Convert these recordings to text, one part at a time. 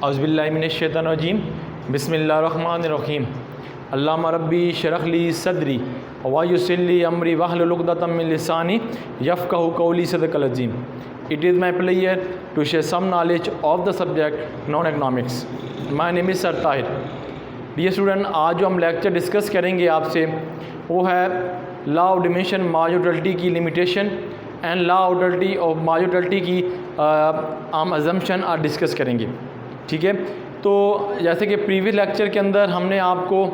औज़ुबिल्लाहिमिनश्शैतानिर्रजीम बिस्मिल्लाहिर्रहमानिर्रहीम अल्लाहुम्मा रब्बी शरह ली सदरी व यस्सिर ली अमरी वहलुल उक़दतम मिन लिसानी यफ़क़हू क़ौली सदक़ल अज़ीम। It is my pleasure to share some knowledge of the subject non-economics. My name is Sir Tahir. Dear student, आज जो हम लेक्चर डिस्कस करेंगे आपसे वो है लॉ ऑफ डिमिनिशिंग मार्जिनलिटी की limitation and law of utility of marginality की हम अजम्पशन और डिस्कस करेंगे। ठीक है, तो जैसे कि प्रीवियस लेक्चर के अंदर हमने आपको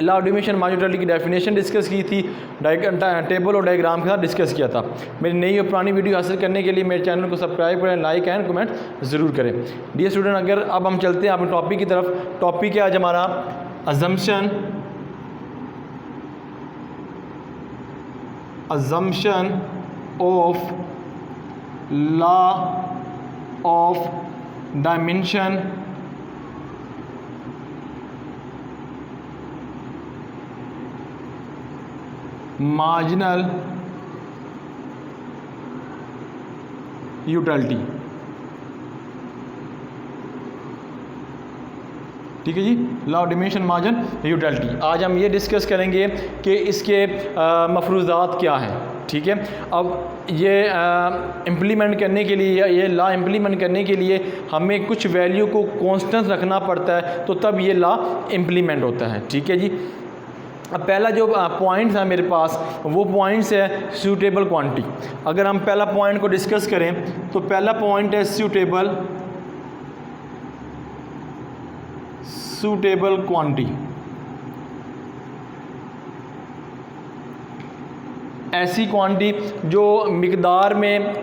लॉ ऑफ डिमिनिशिंग मार्जिनलिटी की डेफिनेशन डिस्कस की थी, टेबल और डायग्राम के साथ डिस्कस किया था। मेरी नई और पुरानी वीडियो हासिल करने के लिए मेरे चैनल को सब्सक्राइब करें, लाइक एंड कमेंट ज़रूर करें। डियर स्टूडेंट, अगर अब हम चलते हैं अपने टॉपिक की तरफ। टॉपिक है आज हमारा assumption of law of dimension marginal utility. ठीक है जी, law of diminishing margin utility. आज हम ये डिस्कस करेंगे कि इसके मफरूज़ात क्या हैं। ठीक है, अब ये इम्प्लीमेंट करने के लिए, ये लॉ इम्प्लीमेंट करने के लिए हमें कुछ वैल्यू को कांस्टेंट रखना पड़ता है, तो तब ये लॉ इम्प्लीमेंट होता है। ठीक है जी, अब पहला जो पॉइंट्स है मेरे पास वो पॉइंट्स है सूटेबल क्वांटिटी। अगर हम पहला पॉइंट को डिस्कस करें तो पहला पॉइंट है सूटेबल क्वांटिटी। ऐसी क्वांटिटी जो मिकदार में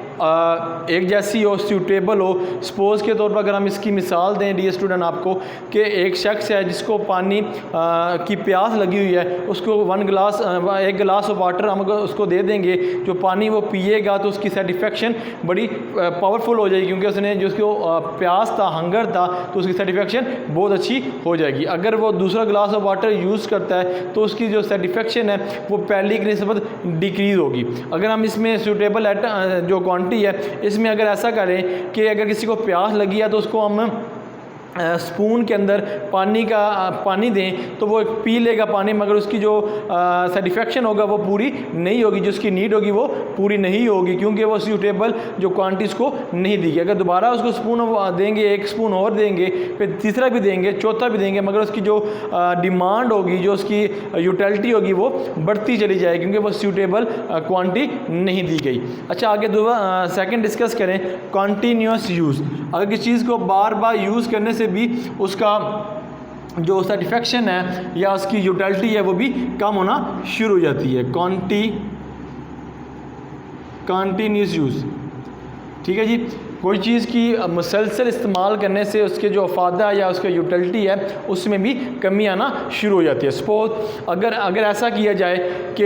एक जैसी हो, सूटेबल हो। सपोज़ के तौर पर अगर हम इसकी मिसाल दें डियर स्टूडेंट आपको, कि एक शख्स है जिसको पानी की प्यास लगी हुई है, उसको एक गिलास ऑफ वाटर हम उसको दे देंगे, जो पानी वो पिएगा तो उसकी सेटिस्फेक्शन बड़ी पावरफुल हो जाएगी, क्योंकि उसने जिसको प्यास था, हंगर था, तो उसकी सेटिस्फेक्शन बहुत अच्छी हो जाएगी। अगर वो दूसरा गिलास ऑफ वाटर यूज़ करता है तो उसकी जो सेटिस्फेक्शन है वो पहली की निस्बत डिक्रीज़ होगी। अगर हम इसमें सूटेबल जो क्वांटिटी है, इसमें अगर ऐसा करें कि अगर किसी को प्यास लगी है तो उसको हम स्पून के अंदर पानी दें तो वो पी लेगा पानी, मगर उसकी जो सेटिस्फेक्शन होगा वो पूरी नहीं होगी, जो उसकी नीड होगी वो पूरी नहीं होगी, क्योंकि वो सूटेबल जो क्वांटिटीज़ को नहीं दी गई। अगर दोबारा उसको स्पून देंगे, एक स्पून और देंगे, फिर तीसरा भी देंगे, चौथा भी देंगे, मगर उसकी जो डिमांड होगी, जो उसकी यूटिलिटी होगी वो बढ़ती चली जाएगी, क्योंकि वो सूटेबल क्वांटिटी नहीं दी गई। अच्छा, आगे सेकंड डिस्कस करें कॉन्टीन्यूस यूज़। अगर किसी चीज़ को बार बार यूज़ करने से भी उसका जो सेटिस्फेक्शन है या उसकी यूटिलिटी है वो भी कम होना शुरू हो जाती है। Continuous use. ठीक है जी, कोई चीज़ की मुसलसल इस्तेमाल करने से उसके जो फ़ायदा या उसका यूटिलिटी है उसमें भी कमी आना शुरू हो जाती है। सपोज अगर ऐसा किया जाए कि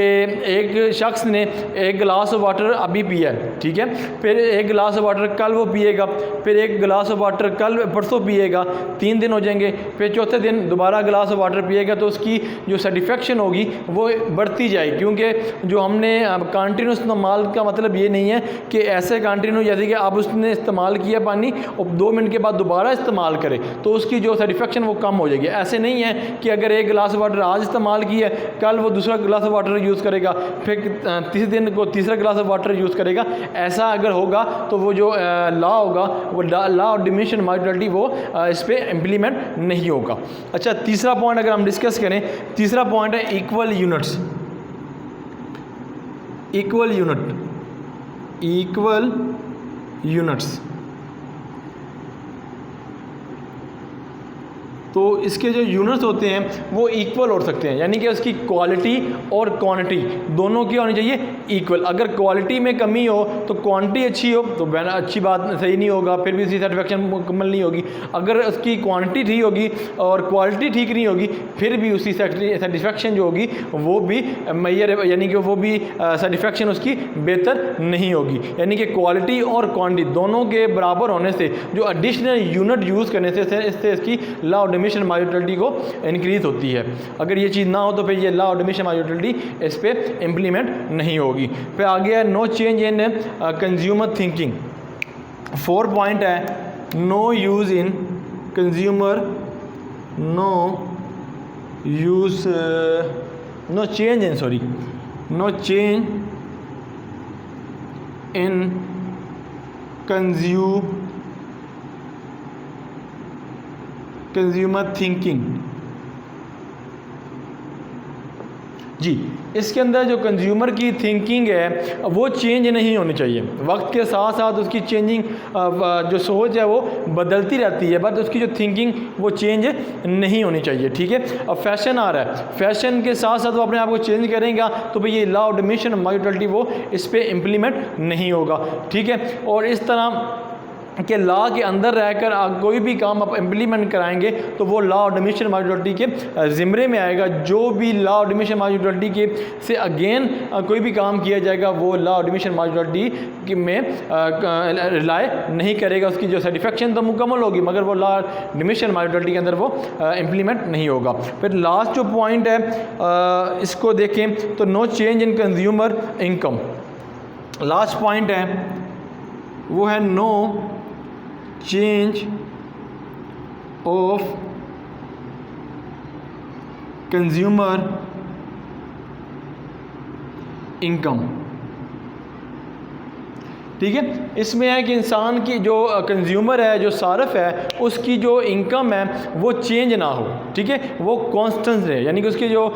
एक शख्स ने एक गिलास ऑफ वाटर अभी पिया है, ठीक है, फिर एक गिलास ऑफ वाटर कल वो पिएगा, फिर एक गिलास ऑफ वाटर परसों पिएगा, 3 दिन हो जाएंगे, फिर चौथे दिन दोबारा गिलास ऑफ वाटर पिएगा, तो उसकी जो सेटिस्फेक्शन होगी वो बढ़ती जाएगी, क्योंकि जो हमने कंटिन्यूस इस्तेमाल का मतलब ये नहीं है कि ऐसे कंटिन्यू जैसे कि अब उसने इस्तेमाल किया पानी और 2 मिनट के बाद दोबारा इस्तेमाल करे तो उसकी जो सेटिस्फेक्शन वो कम हो जाएगी। ऐसे नहीं है कि अगर एक गिलास वाटर आज इस्तेमाल किया कल वो दूसरा गिलास वाटर यूज़ करेगा, फिर तीसरे दिन को तीसरा गिलास वाटर यूज़ करेगा। ऐसा अगर होगा तो वो जो लॉ होगा वो लॉ ऑफ डिमिनिशिंग मार्जिनलिटी वो इस पर इम्प्लीमेंट नहीं होगा। अच्छा, तीसरा पॉइंट अगर हम डिस्कस करें, तीसरा पॉइंट है इक्वल यूनिट्स। तो इसके जो यूनिट्स होते हैं वो इक्वल हो सकते हैं, यानी कि उसकी क्वालिटी और क्वांटिटी दोनों की होनी चाहिए इक्वल। अगर क्वालिटी में कमी हो तो क्वांटिटी अच्छी हो तो अच्छी बात सही नहीं होगा, फिर भी उसकी सेटिस्फेक्शन मुकम्मल नहीं होगी। अगर उसकी क्वांटिटी ठीक होगी और क्वालिटी ठीक नहीं होगी फिर भी उसकी सेटिस्फेक्शन जो होगी वो भी मैयर, यानी कि वो भी सेटिस्फेक्शन उसकी बेहतर नहीं होगी। यानी कि क्वालिटी और क्वांटिटी दोनों के बराबर होने से जो एडिशनल यूनिट यूज़ करने से इससे इसकी लॉ ऑफ डिमिनिशिंग मार्जिनलिटी को इंक्रीज होती है। अगर ये चीज़ ना हो तो फिर ये लॉ ऑफ डिमिनिशिंग मार्जिनलिटी इस पर इम्प्लीमेंट नहीं होगी। फिर आ गया no change in consumer thinking. 4 point है no use in consumer no use no change in sorry no change in consumer thinking. जी, इसके अंदर जो कंज्यूमर की थिंकिंग है वो चेंज नहीं होनी चाहिए। वक्त के साथ साथ उसकी चेंजिंग जो सोच है वो बदलती रहती है, बट उसकी जो थिंकिंग वो चेंज नहीं होनी चाहिए। ठीक है, अब फैशन आ रहा है, फैशन के साथ साथ वो अपने आप को चेंज करेगा तो भाई ये लॉ ऑफ डिमिनिशिंग मार्जिनलिटी वो इस पर इम्प्लीमेंट नहीं होगा। ठीक है, और इस तरह कि लॉ के अंदर रहकर कोई भी काम आप इम्प्लीमेंट कराएंगे तो वो लॉ ऑफ डिमिनिशिंग मार्जिनलिटी के ज़िम्मे में आएगा। जो भी लॉ ऑफ डिमिनिशिंग मार्जिनलिटी के से अगेन कोई भी काम किया जाएगा वो लॉ ऑफ डिमिनिशिंग मार्जिनलिटी में रिलाय नहीं करेगा। उसकी जो सेटिस्फेक्शन तो मुकम्मल होगी मगर वो लॉ ऑफ डिमिनिशिंग मार्जिनलिटी के अंदर वो इम्प्लीमेंट नहीं होगा। फिर लास्ट जो पॉइंट है इसको देखें तो no change in consumer income. Last point है वो है no change of consumer income. ठीक है, इसमें है कि इंसान की जो कंज्यूमर है, जो सारफ है, उसकी जो इनकम है वो चेंज ना हो। ठीक है, वो कांस्टेंट रहे, यानी कि उसकी जो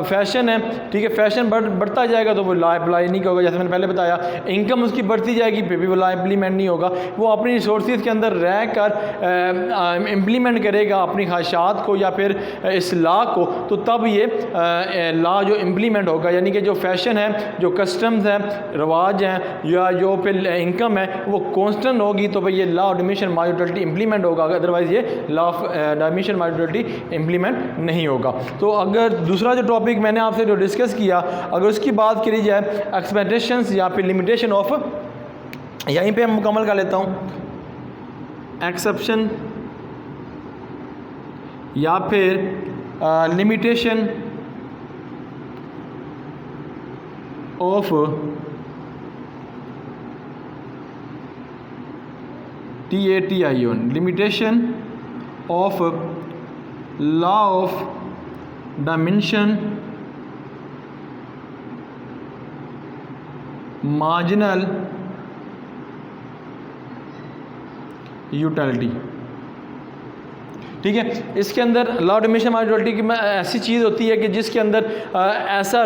फैशन है, ठीक है, फैशन बढ़ता जाएगा तो वो लॉ अप्लाई नहीं होगा। जैसे मैंने पहले बताया, इनकम उसकी बढ़ती जाएगी फिर भी वो लॉ इम्प्लीमेंट नहीं होगा। वो अपनी रिसोर्सेज के अंदर रह कर इम्प्लीमेंट करेगा अपनी ख्वाहिशात को या फिर इस लॉ को, तो तब ये लॉ जो इम्प्लीमेंट होगा। यानी कि जो फैशन है, जो कस्टम्स हैं, रवाज हैं, या जो फिर इनकम है वो कांस्टेंट होगी तो भाई ये लॉ ऑफ डिमिनिशिंग मार्जिनलिटी इंप्लीमेंट होगा, अदरवाइज ये लॉ ऑफ डिमिनिशिंग मार्जिनलिटी इंप्लीमेंट नहीं होगा। तो अगर दूसरा जो टॉपिक मैंने आपसे जो डिस्कस किया, अगर उसकी बात करी जाए एक्सपेक्टेशंस या फिर लिमिटेशन ऑफ, यहीं पे मैं मुकम्मल कर लेता हूँ, एक्सेप्शन या फिर limitation of TATION, limitation of law of dimension marginal utility। ठीक है, इसके अंदर लॉ ऑफ डिमिनिशिंग मार्जिनलिटी की ऐसी चीज़ होती है कि जिसके अंदर ऐसा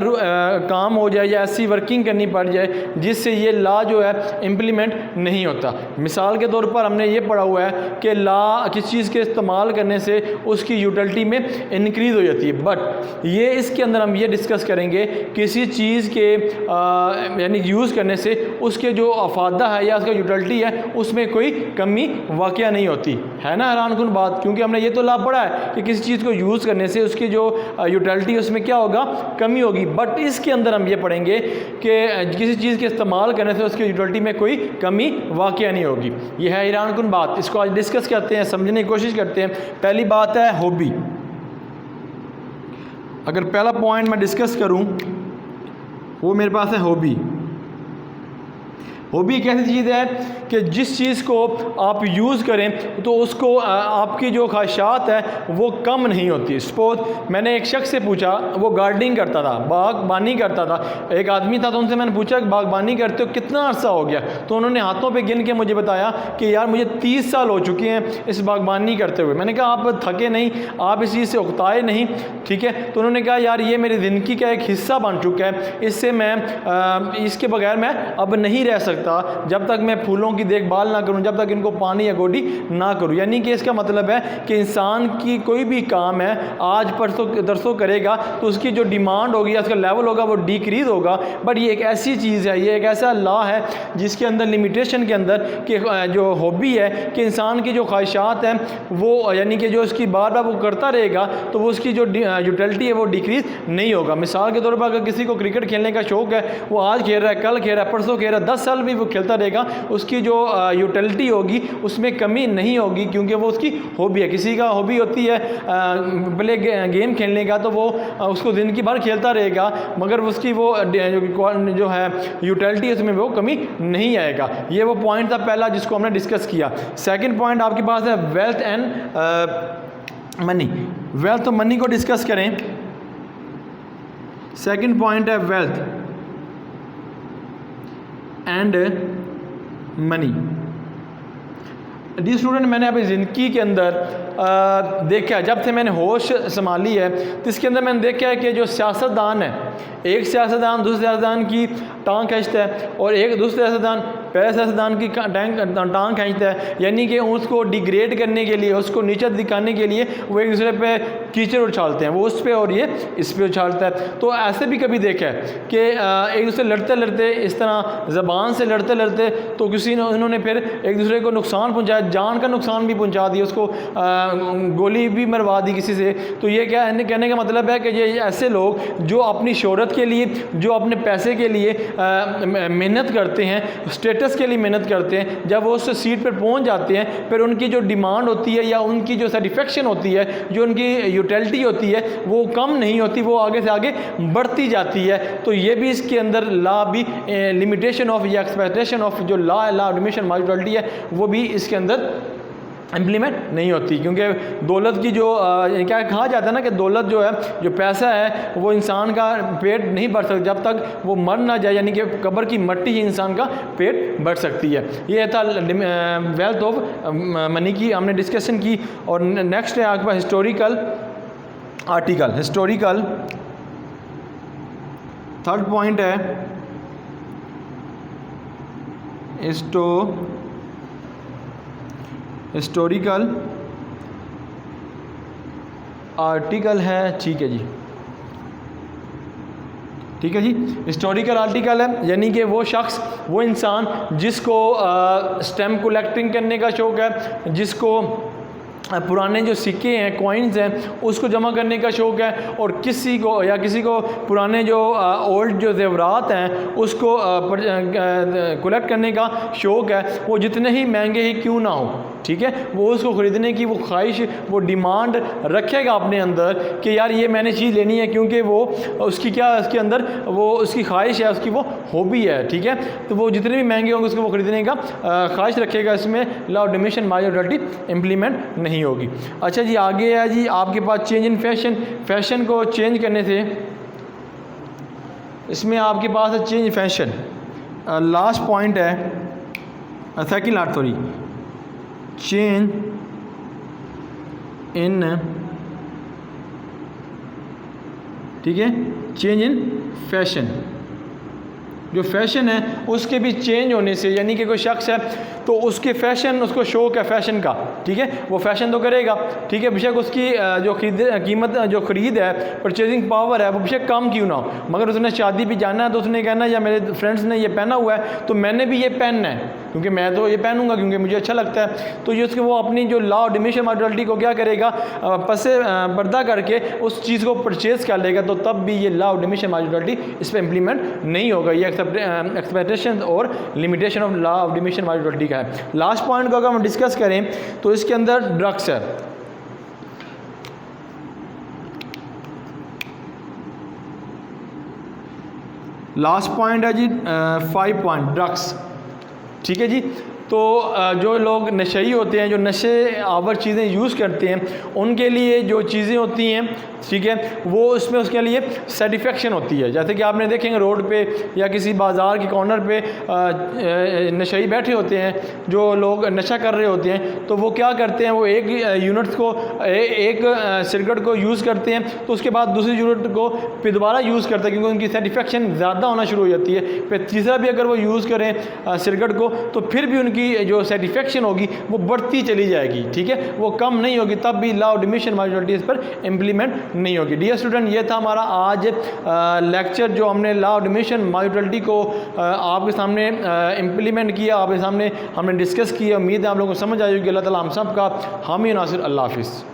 काम हो जाए या ऐसी वर्किंग करनी पड़ जाए जिससे ये लॉ जो है इम्प्लीमेंट नहीं होता। मिसाल के तौर पर हमने ये पढ़ा हुआ है कि लॉ किस चीज़ के इस्तेमाल करने से उसकी यूटिलिटी में इंक्रीज़ हो जाती है, बट ये इसके अंदर हम ये डिस्कस करेंगे किसी चीज़ के यानी यूज़ करने से उसके जो अफादा है या उसका यूटिलिटी है उसमें कोई कमी वाक़या नहीं होती है ना। हैरानकुन बात, क्योंकि हमने ये तो लाभ पड़ा है कि किसी चीज़ को यूज़ करने से उसकी जो यूटिलिटी उसमें क्या होगा, कमी होगी, बट इसके अंदर हम ये पढ़ेंगे कि किसी चीज़ के इस्तेमाल करने से उसकी यूटिलिटी में कोई कमी वाक़या नहीं होगी। ये है हैरानकुन बात, इसको आज डिस्कस करते हैं, समझने की कोशिश करते हैं। पहली बात है हॉबी। अगर पहला पॉइंट मैं डिस्कस करूं वो मेरे पास है हॉबी। हॉबी एक ऐसी चीज़ है कि जिस चीज़ को आप यूज़ करें तो उसको आपकी जो ख्वाहिशात है वो कम नहीं होती। सपोज मैंने एक शख्स से पूछा, वो गार्डनिंग करता था, बागबानी करता था, एक आदमी था, तो उनसे मैंने पूछा कि बागबानी करते हो कितना अरसा हो गया, तो उन्होंने हाथों पे गिन के मुझे बताया कि यार मुझे 30 साल हो चुके हैं इस बागबानी करते हुए। मैंने कहा आप थके नहीं, आप इस चीज़ से उकताए नहीं, ठीक है। तो उन्होंने कहा यार ये मेरी ज़िंदगी का एक हिस्सा बन चुका है, इससे मैं इसके बगैर मैं अब नहीं रह सकता जब तक मैं फूलों की देखभाल ना करूं, जब तक इनको पानी या गोडी ना करूं। यानी कि इसका मतलब है कि इंसान की कोई भी काम है आज परसों दरसों करेगा तो उसकी जो डिमांड होगी, उसका लेवल होगा वो डिक्रीज होगा। बट ये एक ऐसी चीज़ है, ये एक ऐसा लॉ है जिसके अंदर लिमिटेशन के अंदर कि जो हॉबी है कि इंसान की जो ख्वाहिशात हैं वो यानी कि जो उसकी बार बार वो करता रहेगा तो वो उसकी जो यूटिलिटी है वो डिक्रीज नहीं होगा। मिसाल के तौर पर अगर किसी को क्रिकेट खेलने का शौक़ है, वो आज खेल रहा है, कल खेल रहा है, परसों खेल रहा है, 10 साल भी भी वो खेलता रहेगा, उसकी जो यूटिलिटी होगी उसमें कमी नहीं होगी, क्योंकि वो उसकी हॉबी है। किसी का हॉबी होती है प्ले गेम खेलने का, तो वो उसको ज़िंदगी भर खेलता रहेगा, मगर उसकी वो जो है यूटिलिटी उसमें वो कमी नहीं आएगा। ये वो पॉइंट था पहला जिसको हमने डिस्कस किया। सेकंड पॉइंट आपके पास है वेल्थ एंड मनी। वेल्थ और मनी को डिस्कस करें। सेकंड पॉइंट है wealth and money. Dear student, मैंने अपनी ज़िंदगी के अंदर देखा, जब से मैंने होश संभाली है तो इसके अंदर मैंने देखा है कि जो सियासतदान है, एक सियासतदान दूसरे सियासतदान की टांग खींचता है और एक दूसरे सियासतदान पहले सियासतदान की टांग खींचता है, यानी कि उसको डिग्रेड करने के लिए, उसको नीचा दिखाने के लिए वो एक दूसरे पे कीचड़ उछालते हैं, वो उस पर और ये इस पर उछालता है। तो ऐसे भी कभी देखा है कि एक दूसरे लड़ते लड़ते, इस तरह ज़बान से लड़ते लड़ते, तो किसी ने उन्होंने फिर एक दूसरे को नुकसान पहुँचाया, जान का नुकसान भी पहुँचा दिया, उसको गोली भी मरवा दी किसी से। तो ये क्या कहने का मतलब है कि ये ऐसे लोग जो अपनी शोहरत के लिए, जो अपने पैसे के लिए मेहनत करते हैं, स्टेटस के लिए मेहनत करते हैं, जब वो उस सीट पर पहुंच जाते हैं, फिर उनकी जो डिमांड होती है या उनकी जो सेटिस्फेक्शन होती है, जो उनकी यूटिलिटी होती है, वो कम नहीं होती, वो आगे से आगे बढ़ती जाती है। तो ये भी इसके अंदर लॉ भी लिमिटेशन ऑफ या एक्सपेक्टेशन ऑफ जो लॉ ऑफ डिमिनिशिंग मार्जिनलिटी है वो भी इसके अंदर इम्प्लीमेंट नहीं होती, क्योंकि दौलत की जो क्या कहा जाता है ना कि दौलत जो है, जो पैसा है, वो इंसान का पेट नहीं भर सकता जब तक वो मर ना जाए, यानी कि कब्र की मट्टी ही इंसान का पेट भर सकती है। ये था वेल्थ ऑफ मनी की हमने डिस्कशन की। और नेक्स्ट है आपके पास historical article. Historical third point है हिस्टोरिकल आर्टिकल है, ठीक है जी, ठीक है जी। हिस्टोरिकल आर्टिकल है यानी कि वो शख्स, वो इंसान जिसको स्टैम्प कलेक्टिंग करने का शौक़ है, जिसको पुराने जो सिक्के हैं, कॉइन्स हैं, उसको जमा करने का शौक़ है, और किसी को पुराने जो ओल्ड जो ज़ेवरात हैं उसको कलेक्ट करने का शौक़ है, वो जितने ही महंगे ही क्यों ना हो, ठीक है, वो उसको ख़रीदने की वो ख्वाहिश, वो डिमांड रखेगा अपने अंदर कि यार ये मैंने चीज़ लेनी है, क्योंकि वो उसकी क्या, उसके अंदर वो उसकी ख्वाहिश है, उसकी वो हॉबी है, ठीक है। तो वो जितने भी महंगे होंगे उसको वो ख़रीदने का ख्वाहिश रखेगा। इसमें लॉ ऑफ डिमिनिशिंग मार्जिनलिटी इम्प्लीमेंट नहीं होगी। अच्छा जी, आगे है जी आपके पास चेंज इन फैशन। फैशन को चेंज करने से इसमें आपके पास है चेंज फैशन। लास्ट पॉइंट है second last, sorry, change in, ठीक है, चेंज इन फैशन। जो फैशन है उसके भी चेंज होने से, यानी कि कोई शख्स है तो उसके फैशन, उसको शौक़ है फैशन का, ठीक है, वो फैशन तो करेगा, ठीक है, बेशक उसकी जो कीमत जो ख़रीद है, परचेजिंग पावर है, वो बेशक कम क्यों ना हो, मगर उसने शादी भी जाना है तो उसने कहना या मेरे फ्रेंड्स ने ये पहना हुआ है तो मैंने भी ये पहनना है, क्योंकि मैं तो ये पहनूंगा क्योंकि मुझे अच्छा लगता है। तो ये उसके वो अपनी जो लॉ ऑफ डिमिनिशिंग मार्जिनलिटी को क्या करेगा, पसे पर्दा करके उस चीज़ को परचेज़ कर लेगा, तो तब भी ये लॉ ऑफ डिमिनिशिंग मार्जिनलिटी इस पर इम्प्लीमेंट नहीं होगा। ये एक्सपेक्टेशन और limitation of law of diminishing marginality का है। लास्ट पॉइंट को अगर हम डिस्कस करें तो इसके अंदर ड्रग्स है। लास्ट पॉइंट है जी 5 पॉइंट ड्रग्स, ठीक है जी। तो जो लोग नशेई होते हैं, जो नशे आवर चीज़ें यूज़ करते हैं, उनके लिए जो चीज़ें होती हैं, ठीक है, वो उसमें उसके लिए सेटिस्फेक्शन होती है। जैसे कि आपने देखेंगे रोड पे या किसी बाज़ार के कॉर्नर पे नशेई बैठे होते हैं, जो लोग नशा कर रहे होते हैं, तो वो क्या करते हैं, वो एक यूनिट को एक सिगरेट को यूज़ करते हैं, तो उसके बाद दूसरी यूनिट को फिर दोबारा यूज़ करते हैं, क्योंकि उनकी सेटिस्फेक्शन ज़्यादा होना शुरू हो जाती है। फिर तीसरा भी अगर वो यूज़ करें सिगरेट को, तो फिर भी उनकी जो सेटिस्फेक्शन होगी वो बढ़ती चली जाएगी, ठीक है, वो कम नहीं होगी, तब भी लॉ ऑफ डिमिनिशिंग मार्जिनलिटी इस पर इम्प्लीमेंट नहीं होगी। डियर स्टूडेंट, ये था हमारा आज लेक्चर, जो हमने लॉ ऑफ डिमिनिशिंग मार्जिनलिटी को आपके सामने इम्प्लीमेंट किया, आपके सामने हमने डिस्कस किया। उम्मीद है आप लोगों को समझ आई होगी। अल्लाह ताला हम सब का हामी नासिर। अल्लाह हाफिज़।